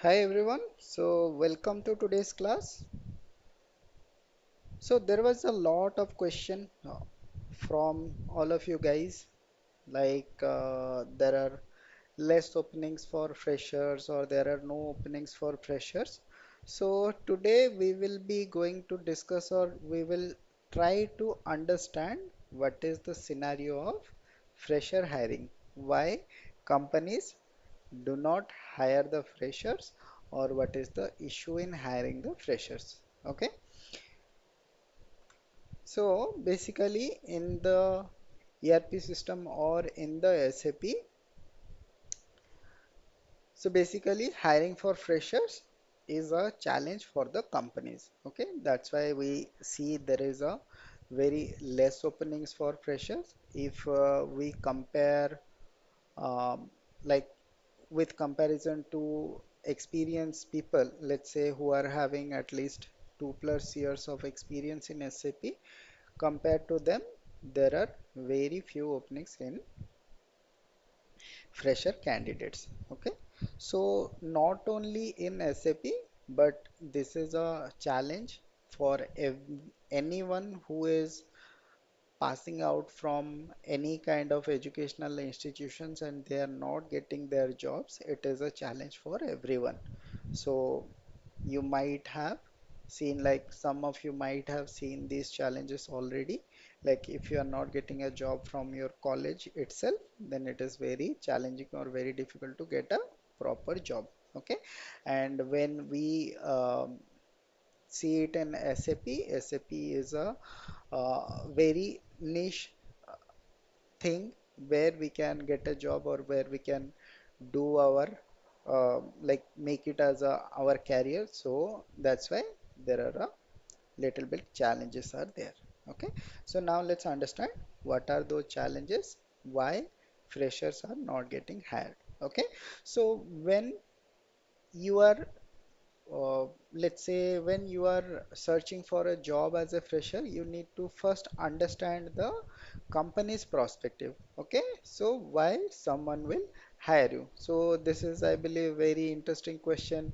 Hi everyone, so welcome to today's class. So there was a lot of question from all of you guys, there are less openings for freshers or there are no openings for freshers. So today we will be going to discuss or we will try to understand what is the scenario of fresher hiring, why companies do not hire the freshers or what is the issue in hiring the freshers. Okay, so basically in the ERP system or in the SAP, so basically hiring for freshers is a challenge for the companies. Okay, that's why we see there is a very less openings for freshers if we compare um, like with comparison to experienced people, let's say who are having at least 2+ years of experience in SAP, compared to them, there are very few openings in fresher candidates. Okay, so not only in SAP, but this is a challenge for anyone who is passing out from any kind of educational institutions and they are not getting their jobs. It is a challenge for everyone. So you might have seen, like some of you might have seen these challenges already. Like if you are not getting a job from your college itself, then it is very challenging or very difficult to get a proper job. Okay, and when we see it in SAP, SAP is a very niche thing where we can get a job or where we can do our like make it as our career. So that's why there are a little bit challenges are there. Okay, so now let's understand what are those challenges, why freshers are not getting hired. Okay, so when you are let's say when you are searching for a job as a fresher, you need to first understand the company's perspective. Okay, so why someone will hire you? So this is, I believe, very interesting question.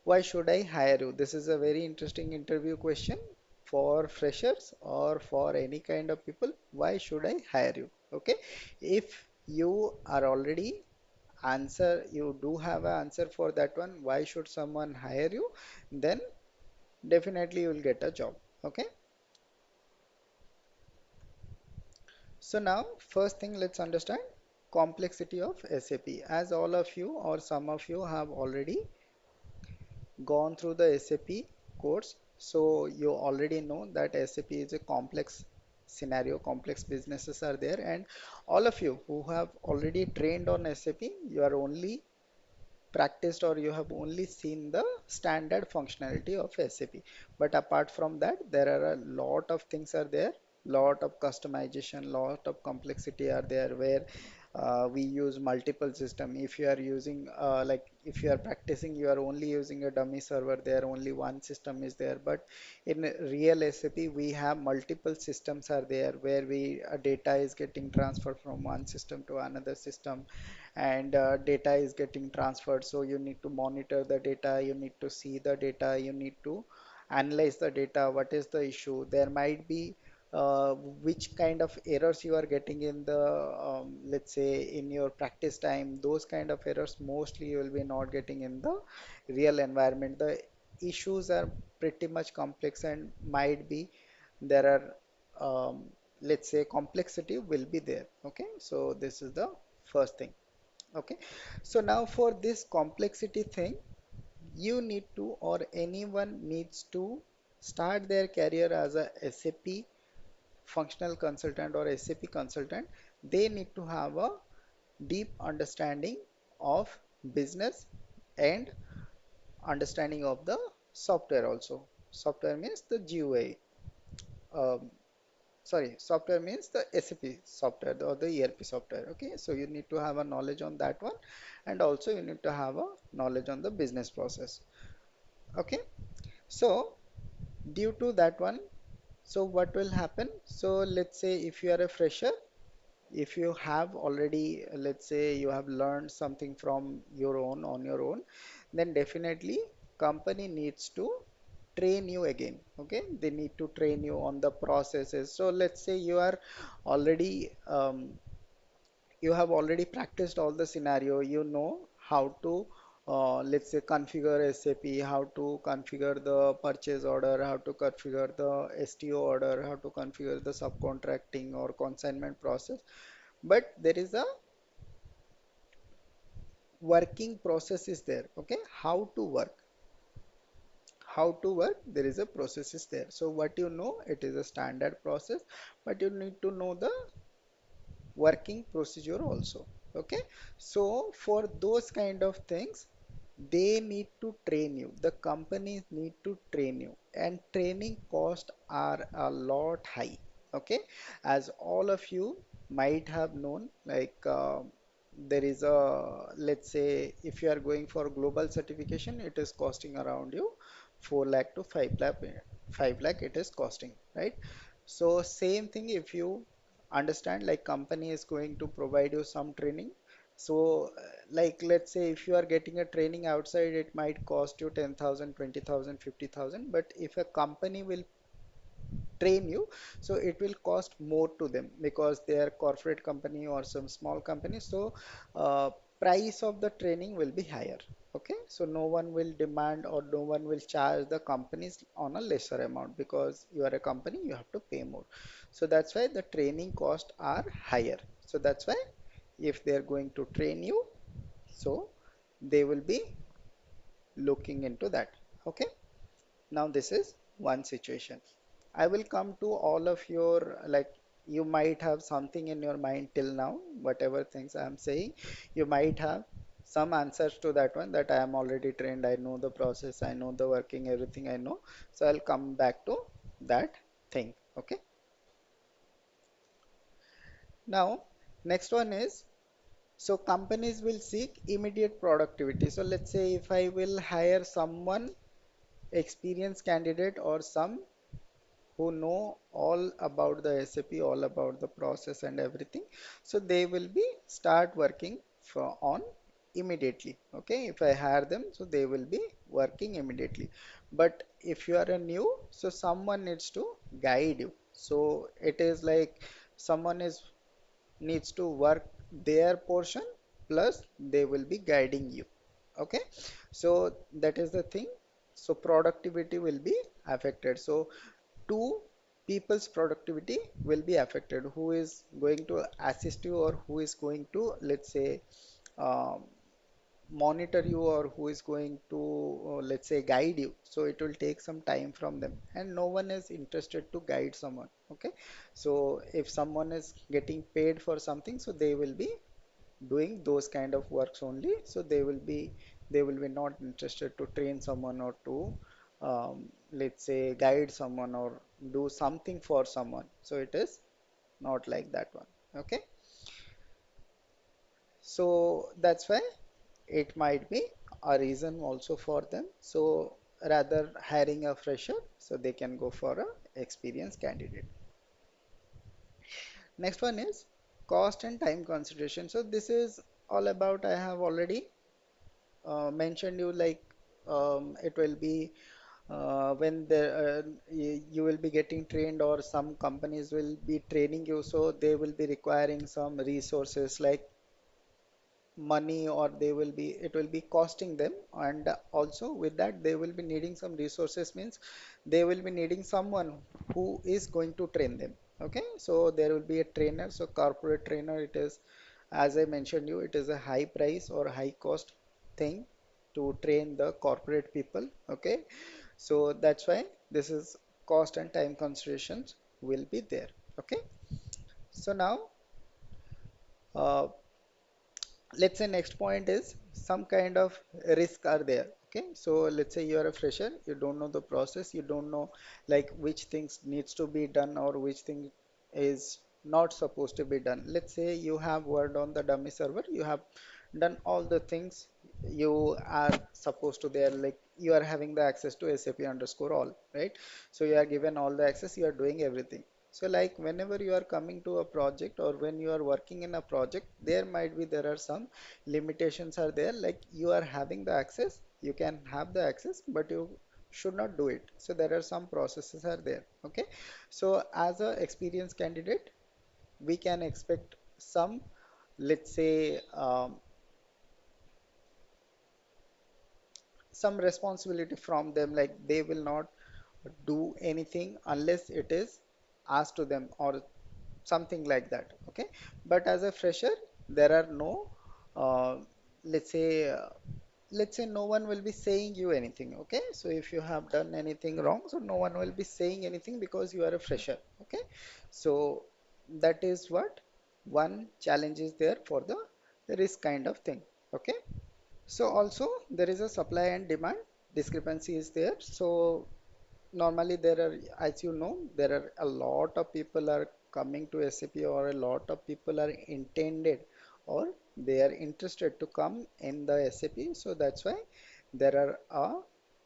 Why should I hire you? This is a very interesting interview question for freshers or for any kind of people. Why should I hire you? Okay, if you are already answer, you do have an answer for that one, why should someone hire you, then definitely you will get a job. Okay, so now first thing, let's understand complexity of SAP. As all of you or some of you have already gone through the SAP course, so you already know that SAP is a complex scenario, complex businesses are there, and all of you who have already trained on SAP, you are only practiced or you have only seen the standard functionality of SAP. But apart from that, there are a lot of things are there, lot of customization, lot of complexity are there where we use multiple system. If you are using like if you are practicing, you are only using a dummy server, there only one system is there. But in real SAP, we have multiple systems are there where we data is getting transferred from one system to another system, and data is getting transferred, so you need to monitor the data, you need to see the data, you need to analyze the data, what is the issue, there might be which kind of errors you are getting in the let's say in your practice time, those kind of errors mostly you will be not getting in the real environment. The issues are pretty much complex and might be there are let's say complexity will be there. Okay, so this is the first thing. Okay, so now for this complexity thing, you need to or anyone needs to start their career as a SAP functional consultant or SAP consultant. They need to have a deep understanding of business and understanding of the software also. Software means the GUI. Um, sorry, software means the SAP software or the ERP software. Okay, so you need to have a knowledge on that one, and also you need to have a knowledge on the business process. Okay, so due to that one, so what will happen? So let's say if you are a fresher, if you have already, let's say you have learned something from your own on your own, then definitely company needs to train you again. Okay, they need to train you on the processes. So let's say you are already you have already practiced all the scenario, you know how to let's say configure SAP, how to configure the purchase order, how to configure the STO order, how to configure the subcontracting or consignment process. But there is a working process is there. Okay, how to work, there is a process is there. So what you know, it is a standard process, but you need to know the working procedure also. Okay, so for those kind of things, they need to train you, the companies need to train you, and training costs are a lot high. Okay, as all of you might have known, like there is a, let's say if you are going for global certification, it is costing around you 4 lakh to 5 lakh, 5 lakh it is costing, right? So same thing, if you understand, like company is going to provide you some training. So like let's say if you are getting a training outside, it might cost you 10,000, 20,000, 50,000. But if a company will train you, so it will cost more to them because they are corporate company or some small company. So uh, price of the training will be higher. Okay, so no one will demand or no one will charge the companies on a lesser amount, because you are a company, you have to pay more. So that's why the training costs are higher. So that's why if they are going to train you, so they will be looking into that. Okay, now this is one situation. I will come to all of your, like you might have something in your mind till now, whatever things I am saying, you might have some answers to that one, that I am already trained, I know the process, I know the working, everything I know. So I'll come back to that thing. Okay. Now, next one is, so companies will seek immediate productivity. So let's say if I will hire someone, experienced candidate, or some who know all about the SAP, all about the process and everything. So they will be start working for on immediately. Okay, if I hire them, so they will be working immediately. But if you are a new, so someone needs to guide you. So it is like someone is needs to work their portion, plus they will be guiding you. Okay, so that is the thing. So productivity will be affected. So two people's productivity will be affected, who is going to assist you, or who is going to, let's say, um, monitor you, or who is going to let's say guide you. So it will take some time from them, and no one is interested to guide someone. Okay, so if someone is getting paid for something, so they will be doing those kind of works only. So they will be not interested to train someone, or to let's say guide someone, or do something for someone. So it is not like that one. Okay, so that's why it might be a reason also for them. So rather hiring a fresher, so they can go for a experienced candidate. Next one is cost and time consideration. So this is all about, I have already mentioned you, like it will be when you will be getting trained, or some companies will be training you, so they will be requiring some resources like money, or they will be, it will be costing them. And also with that, they will be needing some resources, means they will be needing someone who is going to train them. Okay, so there will be a trainer. So corporate trainer, it is, as I mentioned you, it is a high price or high cost thing to train the corporate people. Okay, so that's why this is cost and time considerations will be there. Okay, so now uh, let's say next point is some kind of risk are there. Okay, so let's say you are a fresher, you don't know the process, you don't know like which things needs to be done, or which thing is not supposed to be done. Let's say you have worked on the dummy server, you have done all the things you are supposed to there, like you are having the access to SAP underscore all, right? So you are given all the access, you are doing everything. So like whenever you are coming to a project, or when you are working in a project, there might be, there are some limitations are there, like you are having the access, You can have the access, but you should not do it. So there are some processes are there. Okay. So as a experienced candidate, we can expect some, let's say, some responsibility from them, like they will not do anything unless it is asked to them or something like that. Okay. But as a fresher, there are no, uh, let's say, let's say no one will be saying you anything. Okay. So if you have done anything wrong, so no one will be saying anything because you are a fresher. Okay. So that is what one challenge is there for the risk kind of thing. Okay. So also there is a supply and demand discrepancy is there. So normally there are, as you know, there are a lot of people are coming to SAP, or a lot of people are intended, or they are interested to come in the SAP. So that's why there are a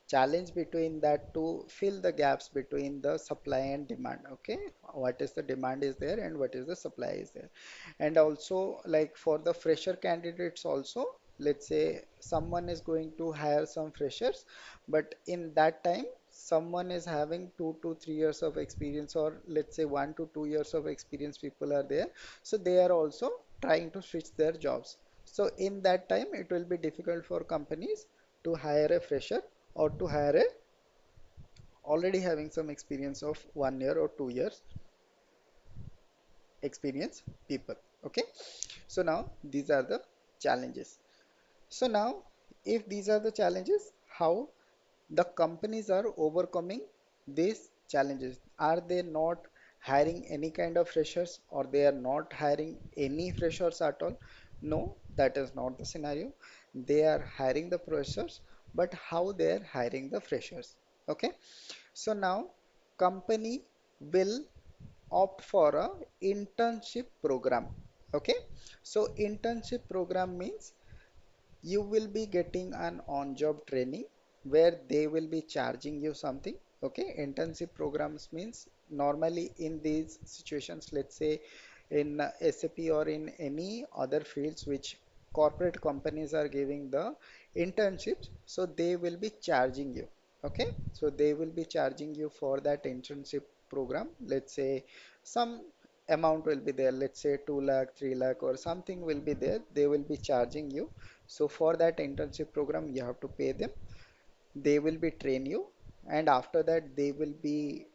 challenge between that to fill the gaps between the supply and demand. Okay, what is the demand is there and what is the supply is there. And also, like for the fresher candidates also, let's say someone is going to hire some freshers, but in that time someone is having 2 to 3 years of experience, or let's say 1 to 2 years of experience people are there, so they are also trying to switch their jobs. So in that time it will be difficult for companies to hire a fresher, or to hire a already having some experience of 1 year or 2 years experience people. Okay. So now these are the challenges. So now, if these are the challenges, how the companies are overcoming these challenges? Are they not hiring any kind of freshers, or they are not hiring any freshers at all? No, that is not the scenario. They are hiring the freshers, but how they are hiring the freshers? Okay. So now company will opt for a internship program. Okay. So internship program means you will be getting an on-job training where they will be charging you something. Okay. Internship programs means normally in these situations, let's say in SAP or in any other fields which corporate companies are giving the internships, so they will be charging you. Okay. So they will be charging you for that internship program. Let's say some amount will be there, let's say 2 lakh, 3 lakh, or something will be there. They will be charging you. So for that internship program, you have to pay them. They will be train you, and after that, they will be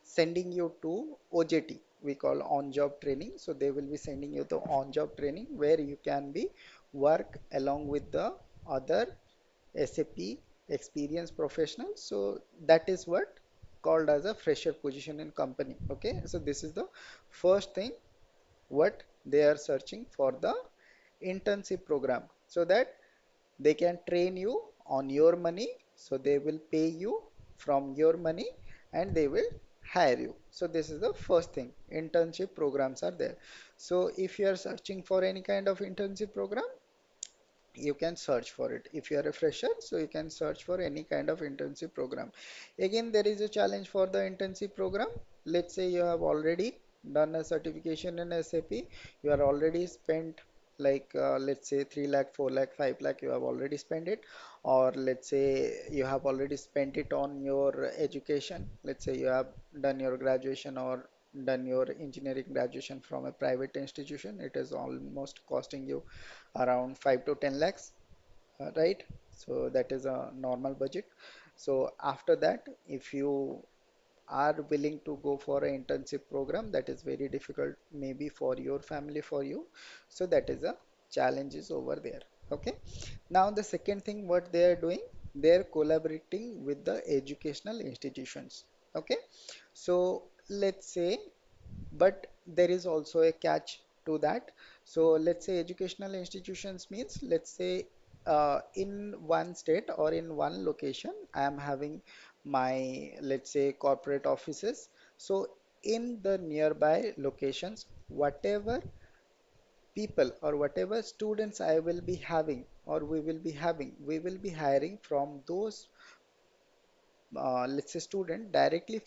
sending you to OJT. We call on-job training. So they will be sending you to on-job training where you can be work along with the other SAP experienced professionals. So that is what called as a fresher position in company. Okay. So this is the first thing what they are searching for, the internship program, so that they can train you on your money. So they will pay you from your money and they will hire you. So this is the first thing. Internship programs are there. So if you are searching for any kind of internship program, you can search for it. If you are a fresher, so you can search for any kind of internship program. Again, there is a challenge for the internship program. Let's say you have already done a certification in SAP, you are already spent like let's say 3 lakh, 4 lakh, 5 lakh, you have already spent it. Or let's say you have already spent it on your education. Let's say you have done your graduation or done your engineering graduation from a private institution. It is almost costing you around 5 to 10 lakhs, right? So that is a normal budget. So after that, if you are willing to go for an internship program, that is very difficult maybe for your family, for you. So that is a challenge is over there. Okay. Now the second thing what they are doing, they are collaborating with the educational institutions. Okay. So let's say, but there is also a catch to that. So let's say educational institutions means, let's say in one state or in one location, I am having my, let's say, corporate offices. So in the nearby locations, whatever people or whatever students I will be having, or we will be having, we will be hiring from those, let's say, student directly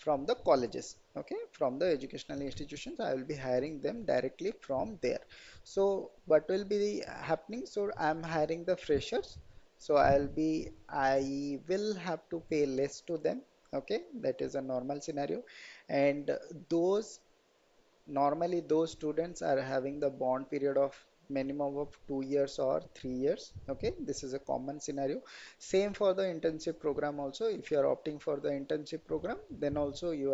from the colleges, okay, from the educational institutions. I will be hiring them directly from there. So what will be happening? So I'm hiring the freshers. So I will have to pay less to them. Okay, that is a normal scenario. And those normally those students are having the bond period of minimum of 2 years or 3 years. Okay, this is a common scenario. Same for the internship program also. If you are opting for the internship program, then also you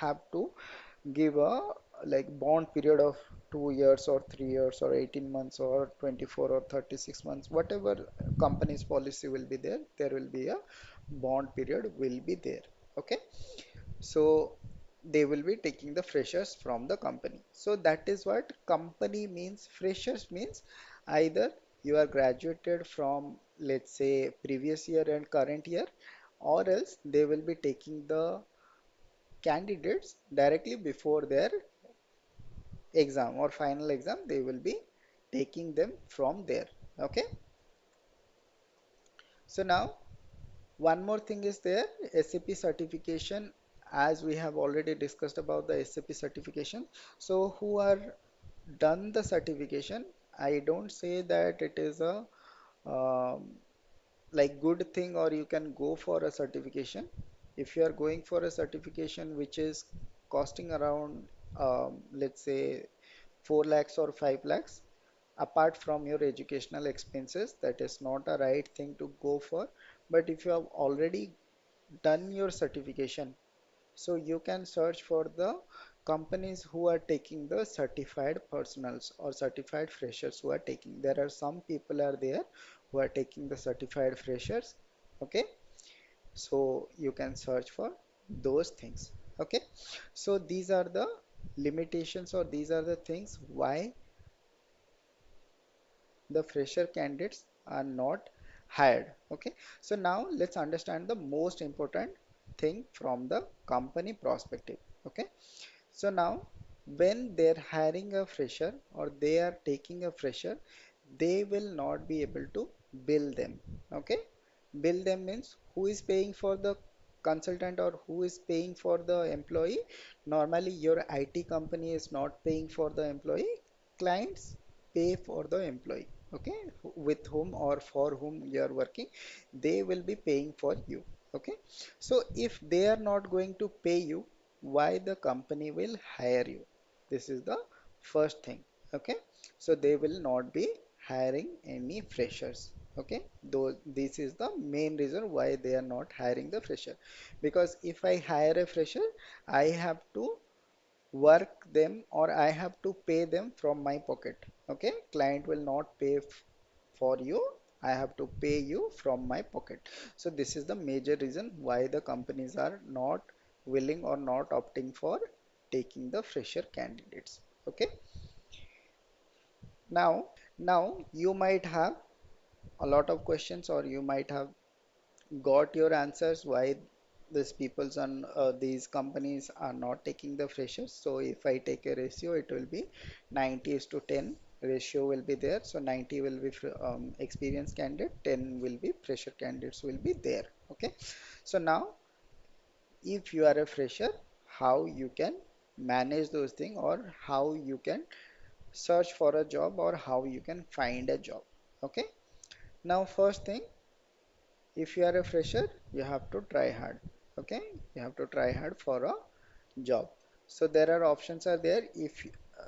have to give a like bond period of 2 years or 3 years or 18 months or 24 or 36 months, whatever company's policy will be there, there will be a bond period will be there. Okay, so they will be taking the freshers from the company. So that is what company means. Freshers means either you are graduated from, let's say, previous year and current year, or else they will be taking the candidates directly before their exam or final exam. They will be taking them from there. Okay. So now one more thing is there, SAP certification, as we have already discussed about the SAP certification. So who are done the certification, I don't say that it is a um, like good thing or you can go for a certification. If you are going for a certification which is costing around let's say 4 lakhs or 5 lakhs, apart from your educational expenses, that is not a right thing to go for. But if you have already done your certification, so you can search for the companies who are taking the certified personals or certified freshers who are taking. There are some people are there who are taking the certified freshers. Okay, so you can search for those things. Okay, so these are the limitations or these are the things why the fresher candidates are not hired. Okay, so now let's understand the most important thing from the company perspective. Okay, so now when they're hiring a fresher or they are taking a fresher, they will not be able to bill them. Okay, bill them means who is paying for the consultant or who is paying for the employee. Normally your IT company is not paying for the employee, clients pay for the employee. Okay, with whom or for whom you are working, they will be paying for you. Okay, so if they are not going to pay you, why the company will hire you? This is the first thing. Okay, so they will not be hiring any freshers. Okay, though this is the main reason why they are not hiring the fresher, because if I hire a fresher, I have to work them or I have to pay them from my pocket. Okay, client will not pay for you. I have to pay you from my pocket. So this is the major reason why the companies are not willing or not opting for taking the fresher candidates. Okay, now you might have a lot of questions or you might have got your answers why these peoples and these companies are not taking the freshers. So if I take a ratio, it will be 90 is to 10 ratio will be there. So 90 will be experienced candidate, 10 will be fresher candidates will be there. Okay, so now if you are a fresher, how you can manage those things or how you can search for a job or how you can find a job. Okay, now first thing, if you are a fresher, you have to try hard. Okay, you have to try hard for a job. So there are options are there.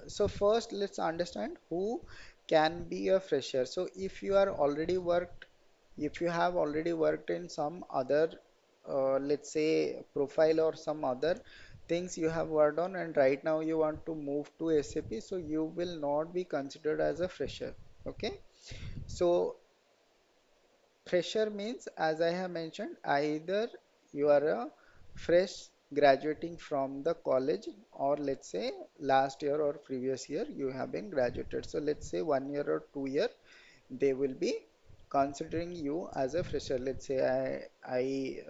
So first let's understand who can be a fresher. So if you are already worked, if you have already worked in some other let's say profile or some other things you have worked on and right now you want to move to SAP, so you will not be considered as a fresher. Okay, so fresher means, as I have mentioned, either you are a fresh graduating from the college, or let's say last year or previous year you have been graduated. So let's say 1 year or 2 year, they will be considering you as a fresher. Let's say I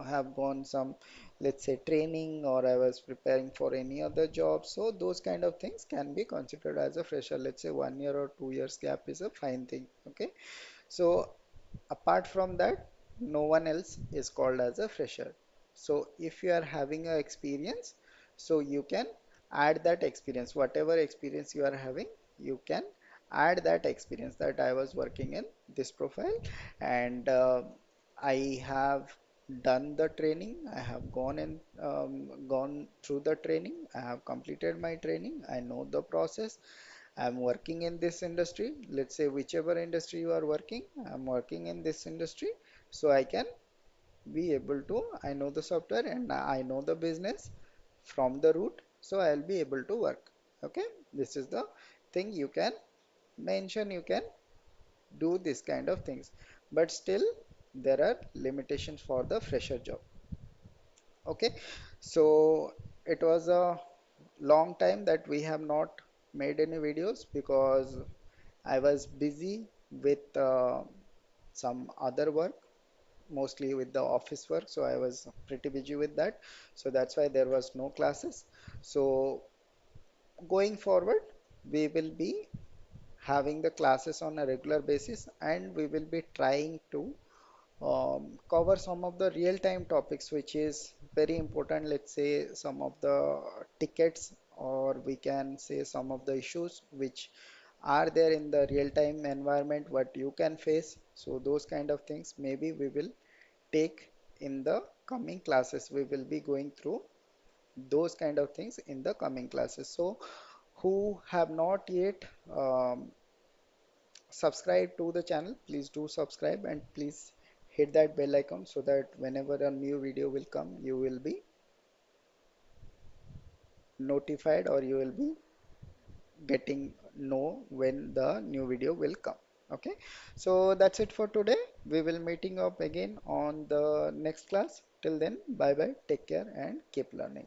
have gone some, let's say, training, or I was preparing for any other job. So those kind of things can be considered as a fresher. Let's say 1 year or 2 years gap is a fine thing. Okay, so apart from that, no one else is called as a fresher. So if you are having a experience, so you can add that experience, whatever experience you are having, you can add that experience that I was working in this profile, and I have done the training. I have gone through the training. I have completed my training. I know the process. I'm working in this industry. Let's say whichever industry you are working, I'm working in this industry, so I can be able to, I know the software and I know the business from the root, so I'll be able to work. Okay, this is the thing you can mention, you can do this kind of things, but still there are limitations for the fresher job. Okay, so it was a long time that we have not made any videos because I was busy with some other work, mostly with the office work, so I was pretty busy with that, so that's why there was no classes. So going forward, we will be having the classes on a regular basis, and we will be trying to cover some of the real-time topics which is very important. Let's say some of the tickets, or we can say some of the issues which are there in the real-time environment, what you can face. So those kind of things maybe we will take in the coming classes. We will be going through those kind of things in the coming classes. So who have not yet subscribed to the channel, please do subscribe and please hit that bell icon so that whenever a new video will come, you will be notified, or you will be getting know when the new video will come. Okay, so that's it for today. We will meeting up again on the next class. Till then, bye bye, take care and keep learning.